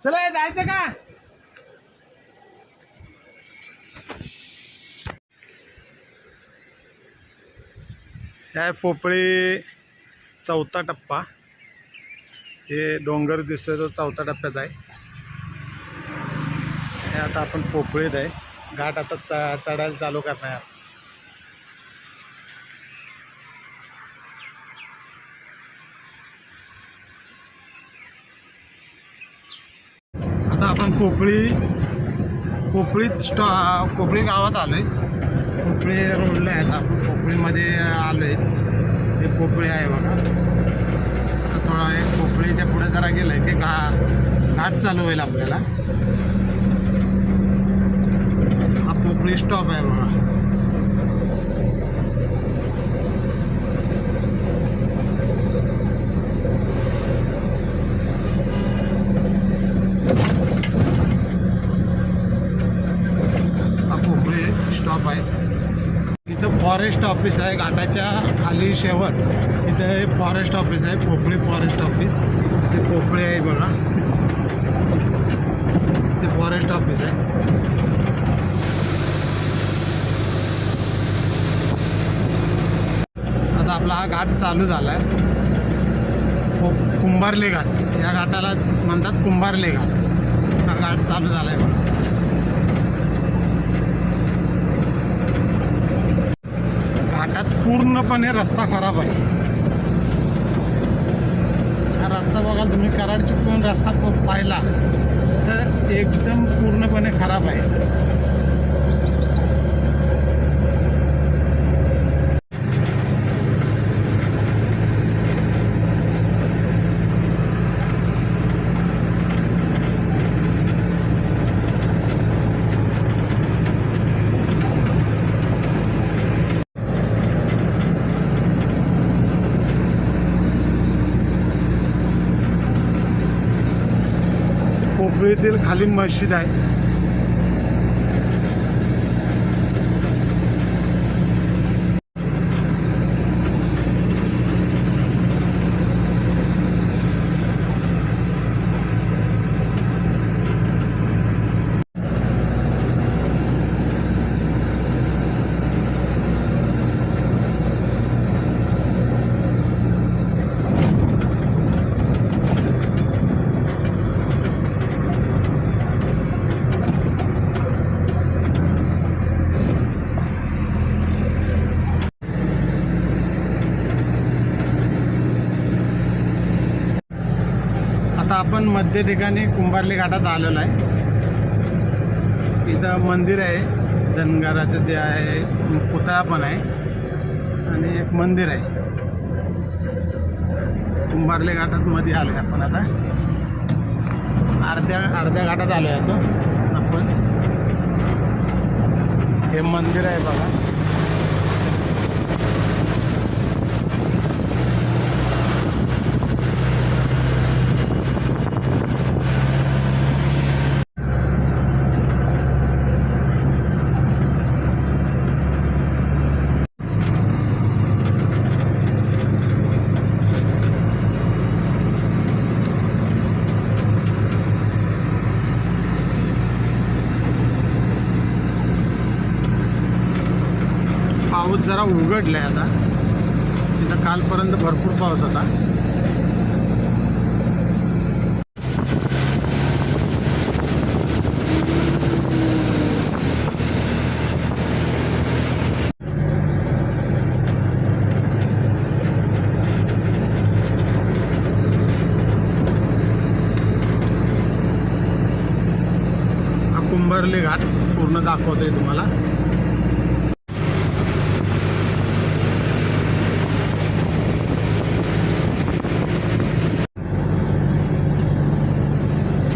चला जायचं का? या पोपळी चौथा टप्पा, हे डोंगर दिसतोय तो चौथा टप्प्याचा आहे. हे आता आपण पोपळीत आहे. घाट आता चढायला चालू करणार. आता आपण पोपळी गावात आलोय. पोपळी रोडला आहे. आपण पोपळीमध्ये आलोयच. हे पोपळी आहे बघा. आता थोडा एक पोपळीच्या पुढे जरा गेलंय की घाट चालू होईल आपल्याला. हा पोपळी स्टॉप आहे बघा. हा पोपळी स्टॉप आहे. इथं फॉरेस्ट ऑफिस आहे. घाटाच्या खाली शेवट इथं हे फॉरेस्ट ऑफिस आहे. पोपळी फॉरेस्ट ऑफिस. ते पोपळी आहे बघा. ते फॉरेस्ट ऑफिस आहे. आता आपला हा घाट चालू झाला आहे. कुंभारले घाट, या घाटाला म्हणतात कुंभारले घाट. हा घाट चालू झाला आहे बघा. घाटात पूर्णपणे रस्ता खराब आहे. हा रस्ता बघा तुम्ही, कराड चुकून रस्ता पाहिला तर एकदम पूर्णपणे खराब आहे. पोपळीतील खाली मस्जिद आहे. आता आपण मध्य ठिकाणी कुंभारली घाटात आलेलो आहे. इथं मंदिर आहे. धनगराचं ते आहे. पुतळा पण आहे आणि एक मंदिर आहे. कुंभारली घाटात मध्ये आलो आहे आपण. आता अर्ध्या घाटात आलो आहे आता आपण. हे मंदिर आहे बघा. पाऊस जरा उघडलाय आता. तिथं कालपर्यंत भरपूर पाऊस होता. हा कुंभारली घाट पूर्ण दाखवतोय तुम्हाला.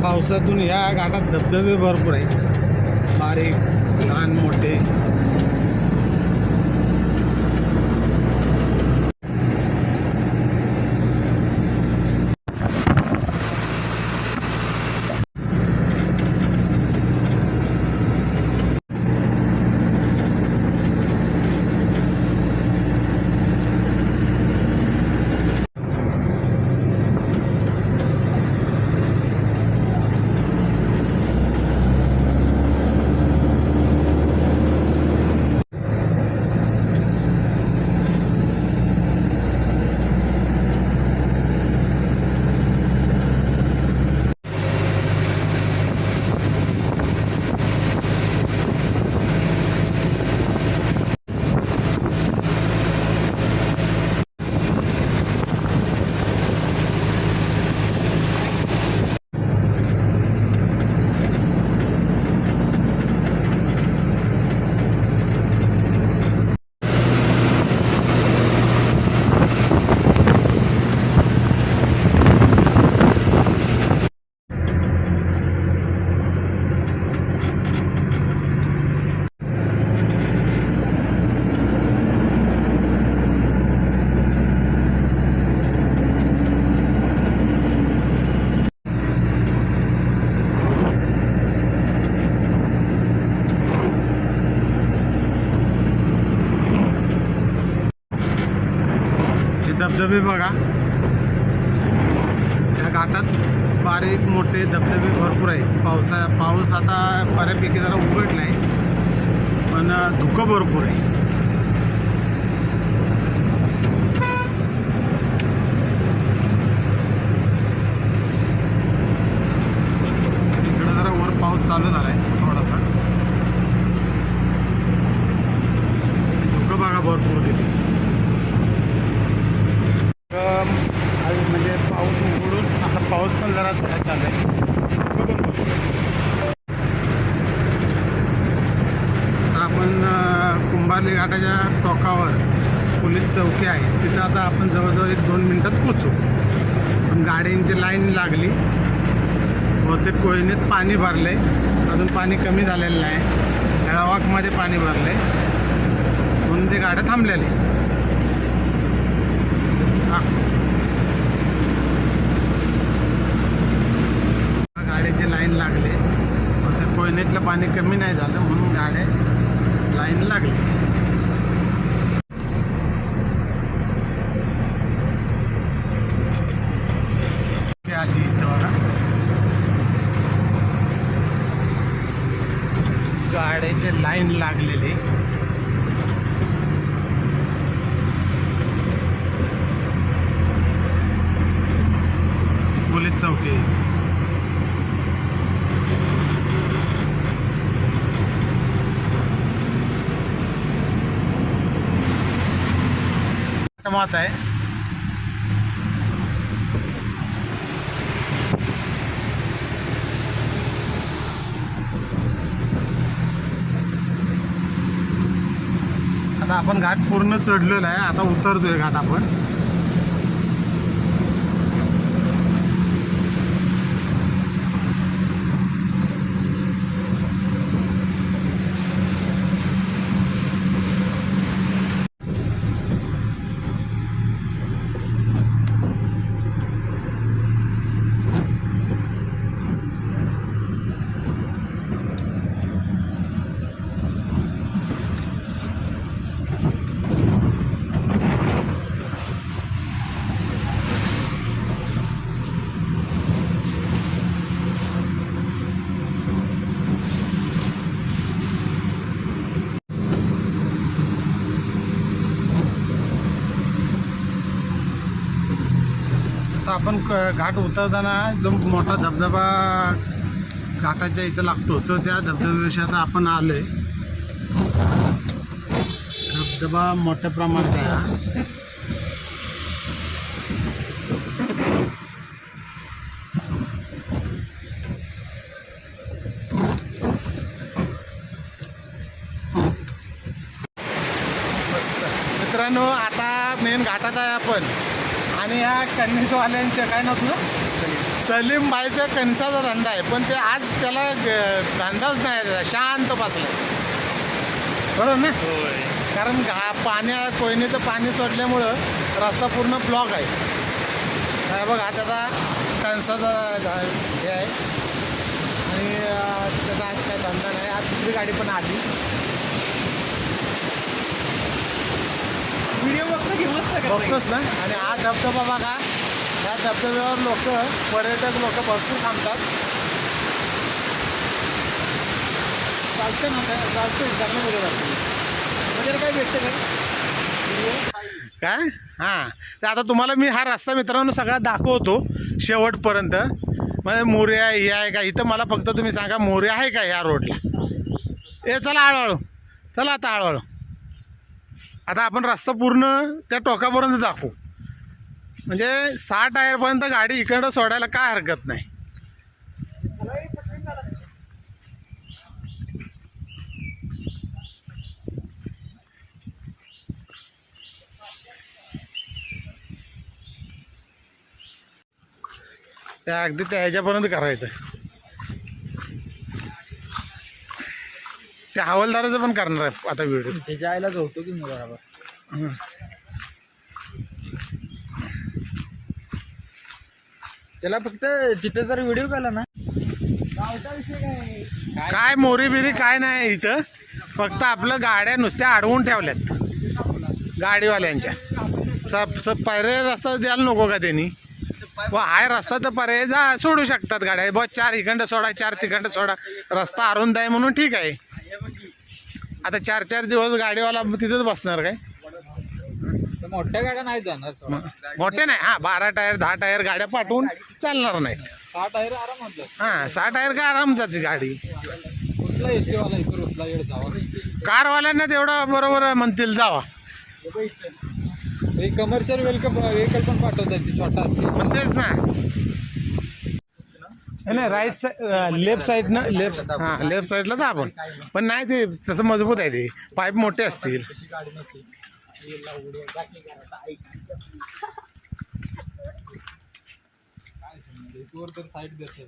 पावसातून या घाटात धबधबे भरपूर आहेत. बारीक लहान मोठे. धबधबे बघा, या घाटात बारीक मोठे धबधबे भरपूर आहेत. पाऊस आता बऱ्यापैकी जरा उघडला आहे, पण धुकं भरपूर आहे. इकडं जरा वर पाऊस चालू झाला आहे थोडासा. धुकं बघा भरपूर तिथे. म्हणजे पाऊस उघडून आता पाऊस पण जरा चालू आहे. आता आपण कुंभारली घाटाच्या टोकावर पोलीस चौकी आहे, तिथं आता आपण जवळजवळ 1-2 मिनटात पोचू. पण गाड्यांची लाईन लागली, बहुतेक कोयनेत पाणी भरलं आहे, अजून पाणी कमी झालेलं नाही. हेळावाकमध्ये पाणी भरलं आहे म्हणून ते गाड्या थांबलेले. गाड्याची लाईन लागले, बहुतेक कोयनेतलं पाणी कमी नाही झालं म्हणून गाड्या लाईन लागली. आली इथं बघा, गाड्याचे लाईन लागलेले. पोलीस चौकी मात आहे. आता आपण घाट पूर्ण चढलेला आहे, आता उतरतोय घाट आपण. आता आपण घाट उतरताना जो मोठा धबधबा घाटाच्या इथं लागतो, तो त्या धबधब्याविषयी आता आपण आलो आहे. धबधबा मोठ्या प्रमाणात आहे. मित्रांनो, आता मेन घाटात आहे आपण, आणि ह्या कणीसवाल्यांचं काय नाव ना, सलीम भाईचा कणसाचा धंदा आहे, पण ते आज त्याला धंदाच नाही, शांत बसला. बरोबर ना? कारण कोयनेचं पाणी सोडल्यामुळं रस्ता पूर्ण ब्लॉक आहे. काय बघ, हा त्याचा कणसाचा हे आहे, आणि त्याचा आज काय धंदा नाही. आज दुसरी गाडी पण आली. व्हिडिओ बघतोच ना. आणि हा धबधबा बघा, या धबधब्यावर पर्यटक लोक भरपूर थांबतात. चालतं ना, चालतं वगैरे वगैरे काय भेटतं काय? हां, तर आता तुम्हाला मी हा रस्ता मित्रांनो सगळा दाखवतो शेवटपर्यंत. म्हणजे मोर्या हे आहे का इथं, मला फक्त तुम्ही सांगा मोर्या आहे का या रोडला. चला हळूहळू, चला आता हळूहळू. आता आपण रस्ता पूर्ण त्या टोकापर्यंत दाखवू, म्हणजे 6 टायरपर्यंत गाडी इकडं सोडायला काय हरकत नाही. त्या अगदी त्या ह्याच्यापर्यंत करायचं. त्या हवालदाराचं पण करणार आहे आता व्हिडिओ. त्याच्या आईलाच होतो की मी बरोबर. त्याला फक्त तिथं जर व्हिडिओ केला ना, काय मोरी बिरी काय नाही इथं, फक्त आपलं गाड्या नुसत्या अडवून ठेवल्यात गाडीवाल्यांच्या. पर्याय रस्ता द्यायला नको का त्यांनी व आहे रस्ता तर पर्याय जा सोडू शकतात गाड्या बस 4 इखंड सोडा 4 तिखंड सोडा रस्ता अरुंद आहे म्हणून ठीक आहे. आता 4 दिवस गाडीवाला तिथंच बसणार काय? तर मोठ्या गाड्या नाही जाणार सोडा. मोठे नाही हां 12 टायर 10 टायर गाड्या पाठवून चालणार नाहीत. 6 टायर आरामात जातात. हां 6 टायर का आराम जाते गाडी. कुठला एसटी वाला इथं रुसला येड जावा. कारवाल्यांना तेवढं बरोबर म्हणतील जावा कमर्शियल व्हेकल पण पाठवतात ते छोटा असते. म्हणतेच ना नाही राईट साईड लेफ्ट साईडनं लेफ्ट साईडला तर आपण पण नाही ते तसं मजबूत आहे ते पाईप मोठे असतील. कशी गाडी नसते तर साईड देते.